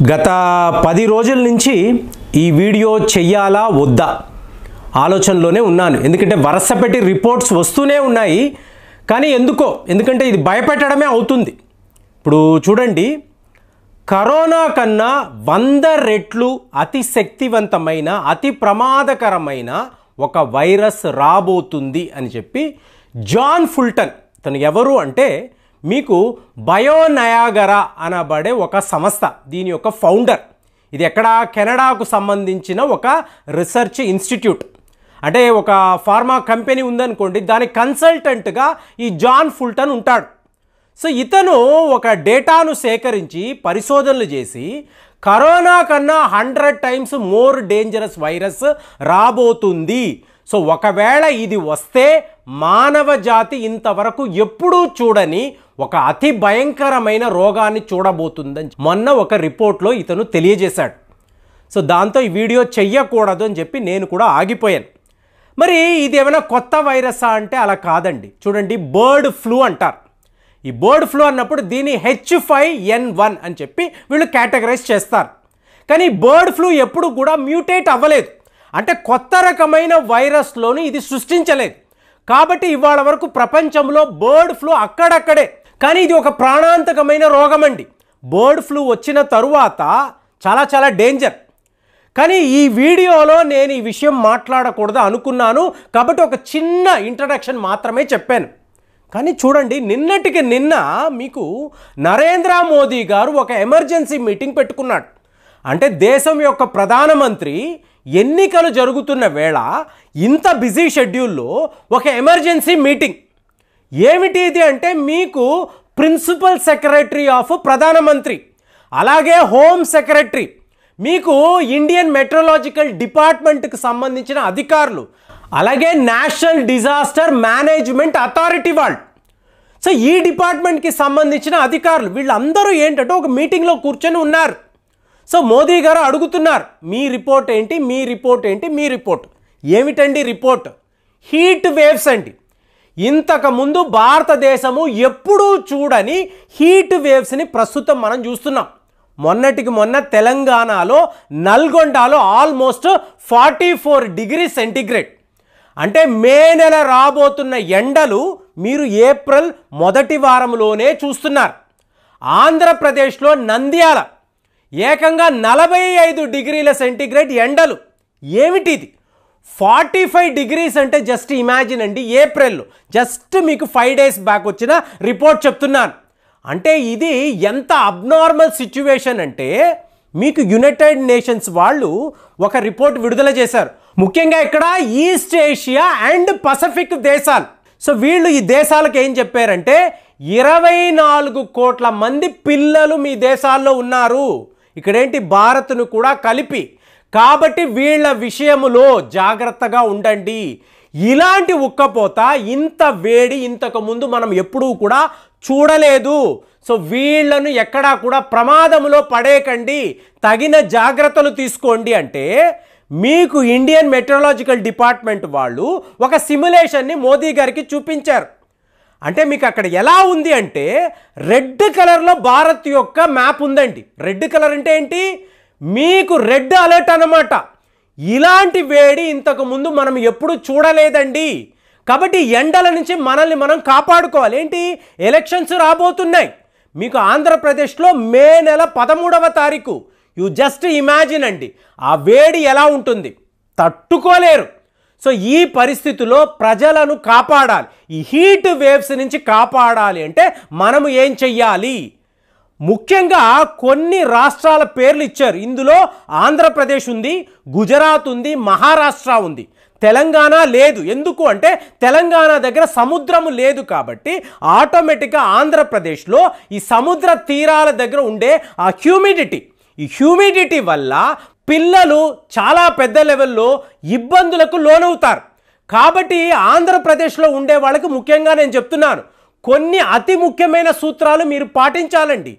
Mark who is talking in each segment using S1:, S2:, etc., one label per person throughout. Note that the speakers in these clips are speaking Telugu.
S1: గత 10 రోజుల నుంచి ఈ వీడియో చెయ్యాలా వద్దా ఆలోచనలోనే ఉన్నాను. ఎందుకంటే వరుసపెట్టి రిపోర్ట్స్ వస్తూనే ఉన్నాయి. కానీ ఎందుకంటే ఇది భయపెట్టడమే అవుతుంది. ఇప్పుడు చూడండి, కరోనా కన్నా 100 రెట్లు అతి శక్తివంతమైన అతి ప్రమాదకరమైన ఒక వైరస్ రాబోతుంది అని చెప్పి జాన్ ఫుల్టన్, తను ఎవరు అంటే మీకు బయోనయాగరా అనబడే ఒక సంస్థ, దీని యొక్క ఫౌండర్. ఇది ఎక్కడ, కెనడాకు సంబంధించిన ఒక రీసెర్చ్ ఇన్స్టిట్యూట్. అంటే ఒక ఫార్మా కంపెనీ ఉందనుకోండి, దాని కన్సల్టెంట్గా ఈ జాన్ ఫుల్టన్ ఉంటాడు. సో ఇతను ఒక డేటాను సేకరించి పరిశోధనలు చేసి కరోనా కన్నా 100 టైమ్స్ మోర్ డేంజరస్ వైరస్ రాబోతుంది. సో ఒకవేళ ఇది వస్తే మానవ జాతి ఇంతవరకు ఎప్పుడూ చూడని ఒక అతి భయంకరమైన రోగాన్ని చూడబోతుందని మొన్న ఒక రిపోర్ట్లో ఇతను తెలియజేశాడు. సో దాంతో ఈ వీడియో చెయ్యకూడదు అని చెప్పి నేను కూడా ఆగిపోయాను. మరి ఇది ఏమైనా కొత్త వైరసా అంటే అలా కాదండి. చూడండి, బర్డ్ ఫ్లూ అంటారు. ఈ బర్డ్ ఫ్లూ అన్నప్పుడు దీన్ని H5N1 అని చెప్పి వీళ్ళు కేటగరైజ్ చేస్తారు. కానీ బర్డ్ ఫ్లూ ఎప్పుడు కూడా మ్యూటేట్ అవ్వలేదు, అంటే కొత్త రకమైన వైరస్లోని ఇది సృష్టించలేదు. కాబట్టి ఇవాళ వరకు ప్రపంచంలో బర్డ్ ఫ్లూ అక్కడక్కడే. కానీ ఇది ఒక ప్రాణాంతకమైన రోగం అండి. బర్డ్ ఫ్లూ వచ్చిన తరువాత చాలా చాలా డేంజర్. కానీ ఈ వీడియోలో నేను ఈ విషయం మాట్లాడకూడదు అనుకున్నాను, కాబట్టి ఒక చిన్న ఇంట్రడక్షన్ మాత్రమే చెప్పాను. కానీ చూడండి, నిన్నటికి నిన్న మీకు నరేంద్ర మోదీ గారు ఒక ఎమర్జెన్సీ మీటింగ్ పెట్టుకున్నాడు. అంటే దేశం యొక్క ప్రధానమంత్రి ఎన్నికలు జరుగుతున్న వేళ ఇంత బిజీ షెడ్యూల్లో ఒక ఎమర్జెన్సీ మీటింగ్. ఏమిటి ఇది అంటే, మీకు ప్రిన్సిపల్ సెక్రటరీ ఆఫ్ ప్రధానమంత్రి, అలాగే హోమ్ సెక్రటరీ, మీకు ఇండియన్ మెట్రలాజికల్ డిపార్ట్మెంట్కి సంబంధించిన అధికారులు, అలాగే నేషనల్ డిజాస్టర్ మేనేజ్మెంట్ అథారిటీ వాళ్ళు, సో ఈ డిపార్ట్మెంట్కి సంబంధించిన అధికారులు వీళ్ళందరూ ఏంటంటే ఒక మీటింగ్లో కూర్చొని ఉన్నారు. సో మోదీ గారు అడుగుతున్నారు, మీ రిపోర్ట్ ఏంటి, మీ రిపోర్ట్ ఏంటి, మీ రిపోర్ట్ ఏమిటండి? రిపోర్ట్ హీట్ వేవ్స్ అండి. ఇంతకుముందు భారతదేశము ఎప్పుడూ చూడని హీట్ వేవ్స్ని ప్రస్తుతం మనం చూస్తున్నాం. మొన్నటికి మొన్న తెలంగాణలో నల్గొండలో ఆల్మోస్ట్ 44 డిగ్రీ సెంటిగ్రేడ్. అంటే మే నెల రాబోతున్న ఎండలు మీరు ఏప్రిల్ మొదటి వారంలోనే చూస్తున్నారు. ఆంధ్రప్రదేశ్లో నంద్యాల ఏకంగా 45 డిగ్రీల సెంటిగ్రేడ్ ఎండలు. ఏమిటిది? 45 డిగ్రీస్ అంటే జస్ట్ ఇమాజిన్ అండి, ఏప్రిల్లో జస్ట్ మీకు 5 డేస్ బ్యాక్ వచ్చిన రిపోర్ట్ చెప్తున్నాను. అంటే ఇది ఎంత అబ్నార్మల్ సిచ్యువేషన్ అంటే, మీకు యునైటెడ్ నేషన్స్ వాళ్ళు ఒక రిపోర్ట్ విడుదల చేశారు. ముఖ్యంగా ఇక్కడ ఈస్ట్ ఏషియా అండ్ పసిఫిక్ దేశాలు. సో వీళ్ళు ఈ దేశాలకు ఏం చెప్పారంటే, 24 కోట్ల మంది పిల్లలు మీ దేశాల్లో ఉన్నారు, ఇక్కడేంటి భారత్ను కూడా కలిపి. కాబట్టి వీళ్ళ విషయములో జాగ్రత్తగా ఉండండి. ఇలాంటి ఉక్కపోత, ఇంత వేడి ఇంతకు ముందు మనం ఎప్పుడూ కూడా చూడలేదు. సో వీళ్లను ఎక్కడా కూడా ప్రమాదంలో పడేయకండి, తగిన జాగ్రత్తలు తీసుకోండి అంటే మీకు ఇండియన్ మెట్రలాజికల్ డిపార్ట్మెంట్ వాళ్ళు ఒక సిమ్యులేషన్ని మోదీ గారికి చూపించారు. అంటే మీకు అక్కడ ఎలా ఉంది అంటే, రెడ్ కలర్లో భారత్ యొక్క మ్యాప్ ఉందండి. రెడ్ కలర్ అంటే ఏంటి? మీకు రెడ్ అలర్ట్ అన్నమాట. ఇలాంటి వేడి ఇంతకు ముందు మనం ఎప్పుడు చూడలేదండి. కాబట్టి ఎండల నుంచి మనల్ని మనం కాపాడుకోవాలి. ఏంటి? ఎలక్షన్స్ రాబోతున్నాయి. మీకు ఆంధ్రప్రదేశ్లో మే నెల 13వ తారీఖు. యు జస్ట్ ఇమాజిన్ అండి, ఆ వేడి ఎలా ఉంటుంది, తట్టుకోలేరు. సో ఈ పరిస్థితిలో ప్రజలను కాపాడాలి, ఈ హీట్ వేవ్స్ నుంచి కాపాడాలి అంటే మనము ఏం చెయ్యాలి? ముఖ్యంగా కొన్ని రాష్ట్రాల పేర్లు ఇచ్చారు. ఇందులో ఆంధ్రప్రదేశ్ ఉంది, గుజరాత్ ఉంది, మహారాష్ట్ర ఉంది, తెలంగాణ లేదు. ఎందుకు అంటే తెలంగాణ దగ్గర సముద్రము లేదు. కాబట్టి ఆటోమేటిక్గా ఆంధ్రప్రదేశ్లో ఈ సముద్ర తీరాల దగ్గర ఉండే ఆ ఈ హ్యూమిడిటీ వల్ల పిల్లలు చాలా పెద్ద లెవెల్లో ఇబ్బందులకు లోనవుతారు. కాబట్టి ఆంధ్రప్రదేశ్లో ఉండే వాళ్ళకి ముఖ్యంగా నేను చెప్తున్నాను, కొన్ని అతి ముఖ్యమైన సూత్రాలు మీరు పాటించాలండి.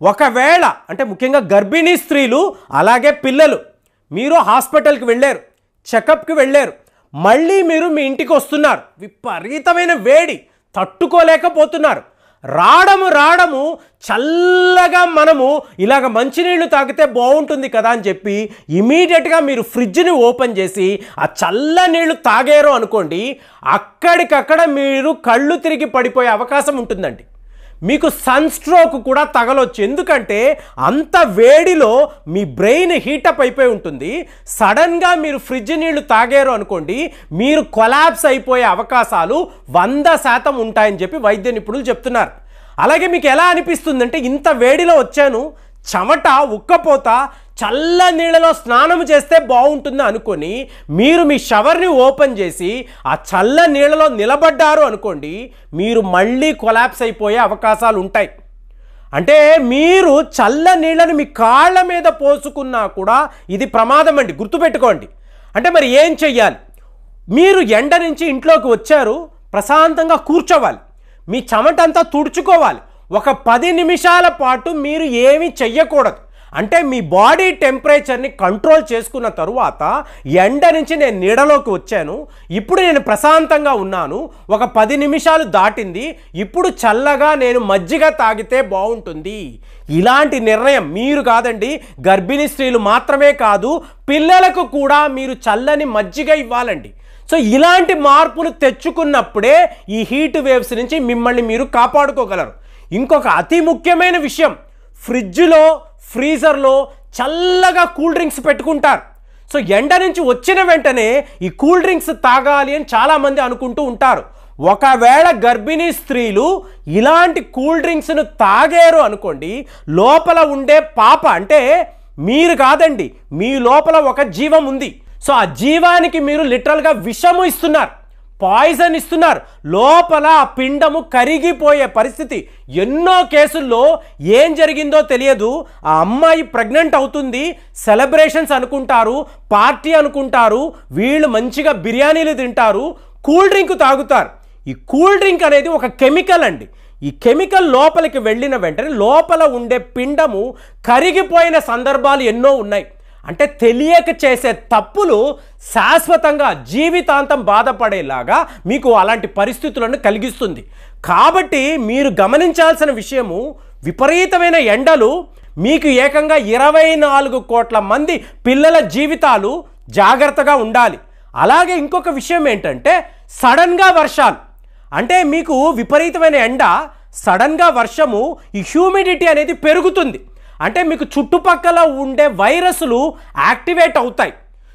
S1: ఒకవేళ అంటే ముఖ్యంగా గర్భిణీ స్త్రీలు, అలాగే పిల్లలు, మీరు హాస్పిటల్కి వెళ్ళారు, చెకప్కి వెళ్ళారు, మళ్ళీ మీరు మీ ఇంటికి వస్తున్నారు, విపరీతమైన వేడి తట్టుకోలేకపోతున్నారు, రావడము చల్లగా మనము ఇలాగ మంచినీళ్ళు తాగితే బాగుంటుంది కదా అని చెప్పి ఇమీడియట్గా మీరు ఫ్రిడ్జ్ని ఓపెన్ చేసి ఆ చల్ల నీళ్లు తాగారు అనుకోండి, అక్కడికక్కడ మీరు కళ్ళు తిరిగి పడిపోయే అవకాశం ఉంటుందండి. మీకు సన్ స్ట్రోక్ కూడా తగలొచ్చు. ఎందుకంటే అంత వేడిలో మీ బ్రెయిన్ హీటప్ అయిపోయి ఉంటుంది. సడన్గా మీరు ఫ్రిడ్జ్ నీళ్లు తాగారు అనుకోండి, మీరు కొలాప్స్ అయిపోయే అవకాశాలు 100% ఉంటాయని చెప్పి వైద్య నిపుణులు చెప్తున్నారు. అలాగే మీకు ఎలా అనిపిస్తుందంటే, ఇంత వేడిలో వచ్చాను, చెమట ఉక్కపోత, చల్ల నీళ్ళలో స్నానం చేస్తే బాగుంటుంది అనుకొని మీరు మీ షవర్ని ఓపెన్ చేసి ఆ చల్ల నీళ్ళలో నిలబడ్డారు అనుకోండి, మీరు మళ్ళీ కొలాప్స్ అయిపోయే అవకాశాలు ఉంటాయి. అంటే మీరు చల్ల నీళ్ళని మీ కాళ్ళ మీద పోసుకున్నా కూడా ఇది ప్రమాదం అండి, గుర్తుపెట్టుకోండి. అంటే మరి ఏం చెయ్యాలి? మీరు ఎండ నుంచి ఇంట్లోకి వచ్చారు, ప్రశాంతంగా కూర్చోవాలి, మీ చెమటంతా తుడుచుకోవాలి. ఒక 10 నిమిషాల పాటు మీరు ఏమీ చెయ్యకూడదు. అంటే మీ బాడీ టెంపరేచర్ని కంట్రోల్ చేసుకున్న తరువాత, ఎండ నుంచి నేను నీడలోకి వచ్చాను, ఇప్పుడు నేను ప్రశాంతంగా ఉన్నాను, ఒక 10 నిమిషాలు దాటింది, ఇప్పుడు చల్లగా నేను మజ్జిగ తాగితే బాగుంటుంది. ఇలాంటి నిర్ణయం మీరు కాదండి, గర్భిణీ స్త్రీలు మాత్రమే కాదు, పిల్లలకు కూడా మీరు చల్లని మజ్జిగ ఇవ్వాలండి. సో ఇలాంటి మార్పులు తెచ్చుకున్నప్పుడే ఈ హీట్ వేవ్స్ నుంచి మిమ్మల్ని మీరు కాపాడుకోగలరు. ఇంకొక అతి ముఖ్యమైన విషయం, ఫ్రిడ్జ్లో ఫ్రీజర్లో చల్లగా కూల్ డ్రింక్స్ పెట్టుకుంటారు. సో ఎండ నుంచి వచ్చిన వెంటనే ఈ కూల్ డ్రింక్స్ తాగాలి అని చాలామంది అనుకుంటూ ఉంటారు. ఒకవేళ గర్భిణీ స్త్రీలు ఇలాంటి కూల్ డ్రింక్స్ను తాగారు అనుకోండి, లోపల ఉండే పాప, అంటే మీరు కాదండి, మీ లోపల ఒక జీవం ఉంది. సో ఆ జీవానికి మీరు లిటరల్గా విషము ఇస్తున్నారు, పాయిజన్ ఇస్తున్నారు. లోపల ఆ పిండము కరిగిపోయే పరిస్థితి. ఎన్నో కేసుల్లో ఏం జరిగిందో తెలియదు, ఆ అమ్మాయి ప్రెగ్నెంట్ అవుతుంది, సెలబ్రేషన్స్ అనుకుంటారు, పార్టీ అనుకుంటారు, వీళ్ళు మంచిగా బిర్యానీలు తింటారు, కూల్ డ్రింక్ తాగుతారు. ఈ కూల్ డ్రింక్ అనేది ఒక కెమికల్ అండి. ఈ కెమికల్ లోపలికి వెళ్ళిన వెంటనే లోపల ఉండే పిండము కరిగిపోయిన సందర్భాలు ఎన్నో ఉన్నాయి. అంటే తెలియక చేసే తప్పులు శాశ్వతంగా జీవితాంతం బాధపడేలాగా మీకు అలాంటి పరిస్థితులను కలిగిస్తుంది. కాబట్టి మీరు గమనించాల్సిన విషయము, విపరీతమైన ఎండలు, మీకు ఏకంగా 24 కోట్ల మంది పిల్లల జీవితాలు, జాగ్రత్తగా ఉండాలి. అలాగే ఇంకొక విషయం ఏంటంటే, సడన్గా వర్షాలు. అంటే మీకు విపరీతమైన ఎండ, సడన్గా వర్షము, ఈ హ్యూమిడిటీ అనేది పెరుగుతుంది. అంటే మీకు చుట్టుపక్కల ఉండే వైరస్లు యాక్టివేట్ అవుతాయి.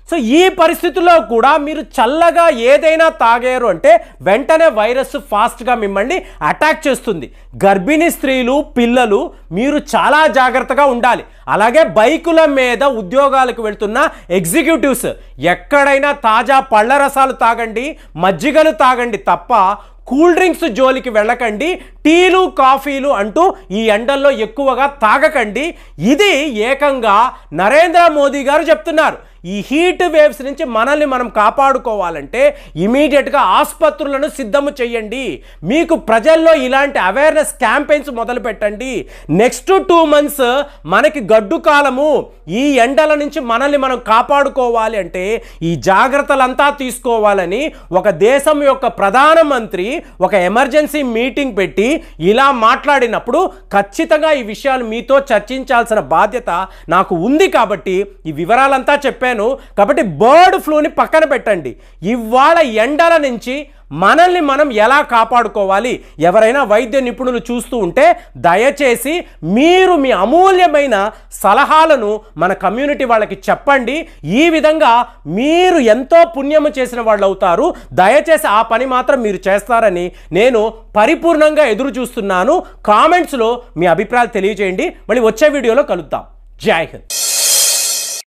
S1: సో ఈ పరిస్థితుల్లో కూడా మీరు చల్లగా ఏదైనా తాగారు అంటే వెంటనే వైరస్ ఫాస్ట్గా మిమ్మల్ని అటాక్ చేస్తుంది. గర్భిణీ స్త్రీలు, పిల్లలు మీరు చాలా జాగ్రత్తగా ఉండాలి. అలాగే బైకుల మీద ఉద్యోగాలకు వెళ్తున్న ఎగ్జిక్యూటివ్స్, ఎక్కడైనా తాజా పళ్ళ రసాలు తాగండి, మజ్జిగలు తాగండి తప్ప కూల్ డ్రింక్స్ జోలికి వెళ్ళకండి. టీలు, కాఫీలు అంటూ ఈ ఎండల్లో ఎక్కువగా తాగకండి. ఇది ఏకంగా నరేంద్ర మోదీ గారు చెప్తున్నారు. ఈ హీట్ వేవ్స్ నుంచి మనల్ని మనం కాపాడుకోవాలంటే ఇమీడియట్గా ఆసుపత్రులను సిద్ధము చేయండి. మీకు ప్రజల్లో ఇలాంటి అవేర్నెస్ క్యాంపెయిన్స్ మొదలు పెట్టండి. నెక్స్ట్ 2 months మనకి గడ్డు కాలము. ఈ ఎండల నుంచి మనల్ని మనం కాపాడుకోవాలి అంటే ఈ జాగ్రత్తలంతా తీసుకోవాలని ఒక దేశం యొక్క ప్రధానమంత్రి ఒక ఎమర్జెన్సీ మీటింగ్ పెట్టి ఇలా మాట్లాడినప్పుడు ఖచ్చితంగా ఈ విషయాలు మీతో చర్చించాల్సిన బాధ్యత నాకు ఉంది. కాబట్టి ఈ వివరాలంతా చెప్పాను. కాబట్టి బర్డ్ ఫ్లూని పక్కన పెట్టండి. ఇవాళ ఎండల నుంచి మనల్ని మనం ఎలా కాపాడుకోవాలి, ఎవరైనా వైద్య నిపుణులు చూస్తూ ఉంటే దయచేసి మీరు మీ అమూల్యమైన సలహాలను మన కమ్యూనిటీ వాళ్ళకి చెప్పండి. ఈ విధంగా మీరు ఎంతో పుణ్యము చేసిన వాళ్ళు అవుతారు. దయచేసి ఆ పని మాత్రం మీరు చేస్తారని నేను పరిపూర్ణంగా ఎదురు చూస్తున్నాను. కామెంట్స్లో మీ అభిప్రాయాలు తెలియజేయండి. మళ్ళీ వచ్చే వీడియోలో కలుద్దాం. జై హింద్.